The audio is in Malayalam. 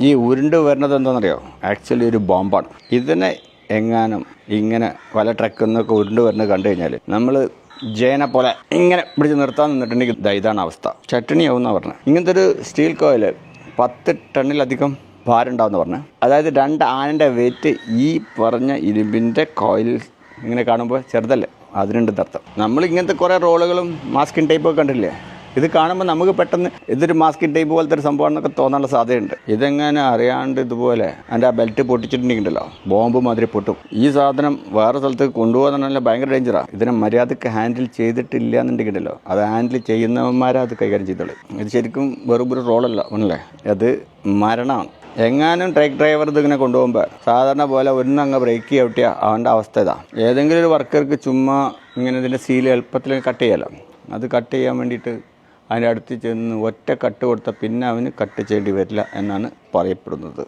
ഈ ഉരുണ്ട് വരുന്നത് എന്താണെന്നറിയോ? ആക്ച്വലി ഒരു ബോംബാണ്. ഇതിനെ എങ്ങാനും ഇങ്ങനെ പല ട്രക്കിൽ നിന്നൊക്കെ ഉരുണ്ട് വരുന്നത് കണ്ടു കഴിഞ്ഞാൽ നമ്മൾ ജയനെ പോലെ ഇങ്ങനെ പിടിച്ച് നിർത്താൻ നിന്നിട്ടുണ്ടെങ്കിൽ ഇതാണ് അവസ്ഥ. ചട്ടണിയാവുമെന്നാണ് പറഞ്ഞത്. ഇങ്ങനത്തെ ഒരു സ്റ്റീൽ കോയിൽ 10 ടണ്ണിലധികം ഭാരം ഉണ്ടാവുമെന്ന് പറഞ്ഞു. അതായത് 2 ആനൻ്റെ വെയിറ്റ് ഈ പറഞ്ഞ ഇരുമ്പിൻ്റെ കോയിൽ ഇങ്ങനെ കാണുമ്പോൾ ചെറുതല്ലേ, അതിനുണ്ട് അർത്ഥം. നമ്മൾ ഇങ്ങനത്തെ കുറേ റോളുകളും മാസ്കിൻ ടൈപ്പൊക്കെ കണ്ടില്ലേ? ഇത് കാണുമ്പോൾ നമുക്ക് പെട്ടെന്ന് ഇതൊരു മാസ്കിൻ ടൈപ്പ് പോലത്തെ ഒരു സംഭവമാണെന്നൊക്കെ തോന്നാനുള്ള സാധ്യതയുണ്ട്. ഇതെങ്ങനെ അറിയാണ്ട് ഇതുപോലെ അതിൻ്റെ ആ ബെൽറ്റ് പൊട്ടിച്ചിട്ടുണ്ടെങ്കിലോ ബോംബ് മാതിരി പൊട്ടും. ഈ സാധനം വേറെ സ്ഥലത്തേക്ക് കൊണ്ടുപോകാൻ ഭയങ്കര ഡേഞ്ചറാണ്. ഇതിനെ മര്യാദക്ക് ഹാൻഡിൽ ചെയ്തിട്ടില്ല എന്നുണ്ടെങ്കിലോ അത് ഹാൻഡിൽ ചെയ്യുന്നവന്മാരെ അത് കൈകാര്യം ചെയ്തോളൂ. ഇത് ശരിക്കും വെറും റോളല്ല ഒന്നല്ലേ, അത് മരണമാണ്. എങ്ങാനും ട്രക്ക് ഡ്രൈവർ ഇതിങ്ങനെ കൊണ്ടുപോകുമ്പോൾ സാധാരണ പോലെ ഒന്നങ്ങ് ബ്രേക്ക് ചവിട്ടിയാൽ അവൻ്റെ അവസ്ഥ ഇതാ. ഏതെങ്കിലും ഒരു വർക്കർക്ക് ചുമ്മാ ഇങ്ങനെ ഇതിൻ്റെ സീൽ എളുപ്പത്തിൽ കട്ട് ചെയ്യാമല്ലോ. അത് കട്ട് ചെയ്യാൻ വേണ്ടിയിട്ട് അതിൻ്റെ അടുത്ത് ചെന്ന് ഒറ്റ കട്ട് കൊടുത്താൽ പിന്നെ അവന് കട്ട് ചെയ്യേണ്ടി വരില്ല എന്നാണ് പറയപ്പെടുന്നത്.